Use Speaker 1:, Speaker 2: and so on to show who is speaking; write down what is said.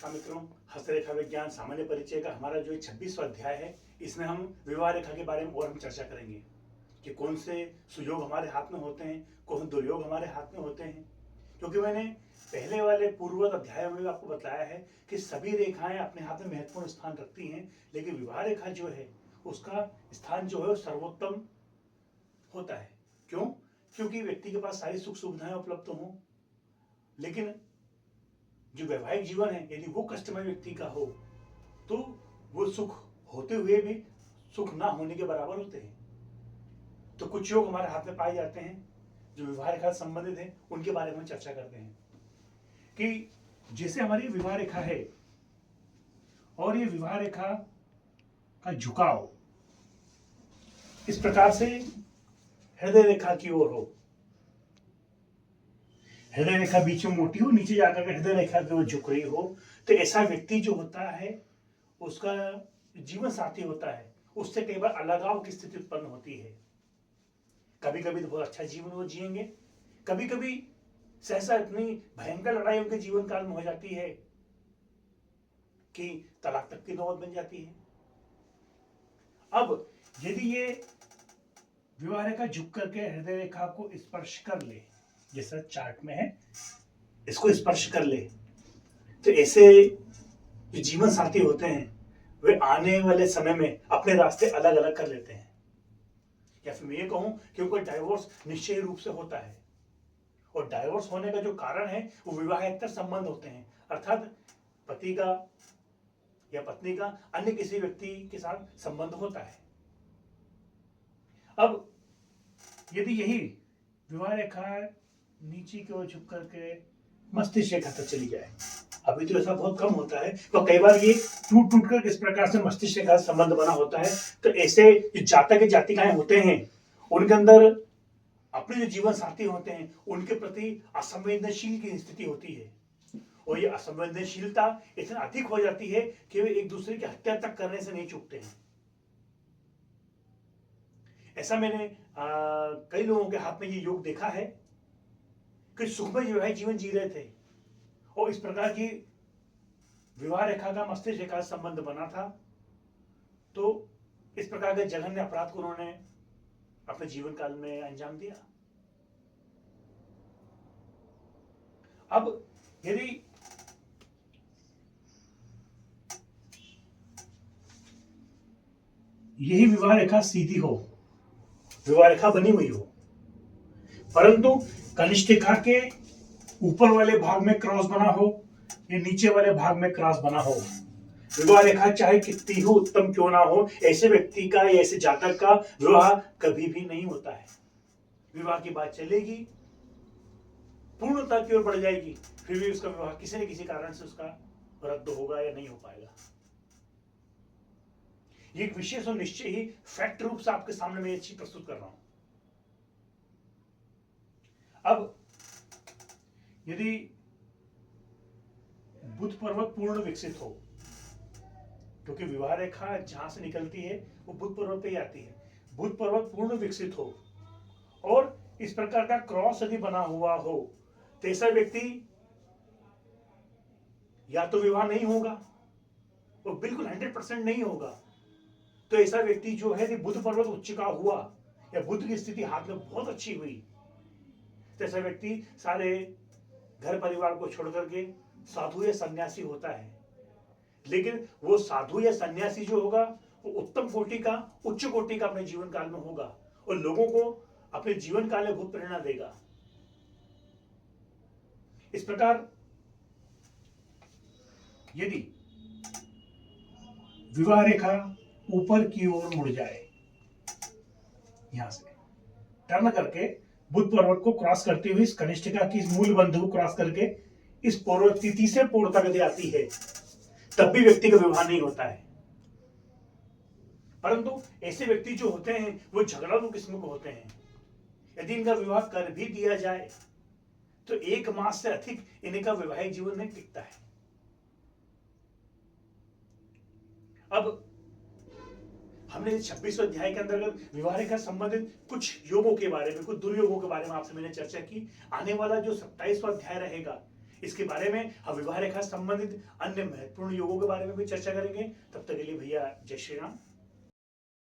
Speaker 1: नमस्कार मित्रों, हस्तरेखा विज्ञान सामान्य परिचय का हमारा जो 26वां अध्याय है, इसमें हम विवाह रेखा के बारे में और हम चर्चा करेंगे कि कौन से सुयोग हमारे हाथ में होते हैं, कौन दुर्योग हमारे हाथ में होते हैं। क्योंकि मैंने पहले वाले पूर्ववत अध्याय में आपको बताया है कि सभी रेखाएं अपने हाथ में महत्वपूर्ण स्थान रखती हैं, लेकिन विवाह रेखा जो है उसका स्थान जो है वो सर्वोत्तम होता है। क्यों? क्योंकि व्यक्ति के पास सारी सुख सुविधाएं उपलब्ध हों, लेकिन जो वैवाहिक जीवन है यदि वो कष्टमय व्यक्ति का हो तो वो सुख होते हुए भी सुख ना होने के बराबर होते हैं। तो कुछ योग हमारे हाथ में पाए जाते हैं जो विवाह रेखा से संबंधित है, उनके बारे में चर्चा करते हैं कि जैसे हमारी विवाह रेखा है और ये विवाह रेखा का झुकाव इस प्रकार से हृदय रेखा की ओर हो, हृदय रेखा बीच में मोटी हो, नीचे जाकर के हृदय रेखा की ओर झुक रही हो, तो ऐसा व्यक्ति जो होता है उसका जीवन साथी होता है, उससे कई बार अलगाव की स्थिति उत्पन्न होती है। कभी कभी तो बहुत अच्छा जीवन वो जिएंगे, कभी कभी सहसा इतनी भयंकर लड़ाई उनके जीवन काल में हो जाती है कि तलाक तक की नौबत बन जाती है। अब यदि ये विवाह रेखा झुक करके हृदय रेखा को स्पर्श कर ले, जैसा चार्ट में है, इसको स्पर्श कर ले, तो ऐसे जो जीवन साथी होते हैं वे आने वाले समय में अपने रास्ते अलग अलग कर लेते हैं, या फिर मैं ये कहूं कि उनका डाइवोर्स निश्चय रूप से होता है। और डाइवोर्स होने का जो कारण है वो विवाहेतर संबंध होते हैं, अर्थात पति का या पत्नी का अन्य किसी व्यक्ति के साथ संबंध होता है। अब यदि यही विवाह रेखा नीचे की ओर झुक करके मस्तिष्क रेखा तक चली जाए, अभी तो ऐसा बहुत कम होता है, तो कई बार ये टूट टूट कर इस प्रकार से मस्तिष्क रेखा से संबंध बना होता है, तो ऐसे जो जातक जातिकाएं होते हैं उनके अंदर अपने जो जीवन साथी होते हैं उनके प्रति असंवेदनशील की स्थिति होती है, और ये असंवेदनशीलता इतना अधिक हो जाती है कि वे एक दूसरे की हत्या तक करने से नहीं चूकते हैं। ऐसा मैंने कई लोगों के हाथ में ये योग देखा है कि सुखमय वैवाहिक जीवन जी रहे थे और इस प्रकार की विवाह रेखा का मस्तिष्क रेखा से संबंध बना था, तो इस प्रकार के जघन्य अपराध को उन्होंने अपने जीवन काल में अंजाम दिया। अब यदि यही विवाह रेखा सीधी हो, विवाह रेखा बनी हुई हो, परंतु कनिष्ठिका के ऊपर वाले भाग में क्रॉस बना हो या नीचे वाले भाग में क्रॉस बना हो, विवाह रेखा चाहे कितनी हो उत्तम क्यों ना हो, ऐसे व्यक्ति का या ऐसे जातक का विवाह कभी भी नहीं होता है। विवाह की बात चलेगी, पूर्णता की ओर बढ़ जाएगी, फिर भी उसका विवाह किसी न किसी कारण से उसका रद्द होगा या नहीं हो पाएगा। ये एक विशेष और निश्चय ही फैक्ट रूप से आपके सामने मैं अच्छी प्रस्तुत कर रहा हूं। अब यदि बुध पर्वत पूर्ण विकसित हो, क्योंकि विवाह रेखा जहां से निकलती है वो बुध पर्वत पे ही आती है, बुध पर्वत पूर्ण विकसित हो और इस प्रकार का क्रॉस यदि बना हुआ हो, तो ऐसा व्यक्ति या तो विवाह नहीं होगा और बिल्कुल 100% नहीं होगा। तो ऐसा व्यक्ति जो है बुध पर्वत उच्च का हुआ या बुध की स्थिति हाथ में बहुत अच्छी हुई, तो ऐसा व्यक्ति सारे घर परिवार को छोड़ करके साधु या सन्यासी होता है। लेकिन वो साधु या सन्यासी जो होगा वो उत्तम कोटि का, उच्च कोटि का अपने जीवन काल में होगा और लोगों को अपने जीवन काल में बहुत प्रेरणा देगा। इस प्रकार यदि विवाह रेखा ऊपर की ओर मुड़ जाए, यहां से टर्न करके बुध पर्वत को क्रॉस करते हुए इस कनिष्ठिका की मूल बंधु को क्रॉस करके इस पर्वत की तीसरे पोड़ तक यदि आती है, तब भी व्यक्ति का विवाह नहीं होता है। परंतु ऐसे व्यक्ति जो होते हैं वो झगड़ालू किस्म के होते हैं। यदि इनका विवाह कर भी दिया जाए तो 1 मास से अधिक इनका वैवाहिक जीवन नहीं टिकता है। अब हमने 26वें अध्याय के अंतर्गत विवाह रेखा संबंधित कुछ योगों के बारे में, कुछ दुर्योगों के बारे में आपसे मैंने चर्चा की। आने वाला जो 27वां अध्याय रहेगा, इसके बारे में हम विवाह रेखा संबंधित अन्य महत्वपूर्ण योगों के बारे में भी चर्चा करेंगे। तब तक के लिए भैया जय श्री राम।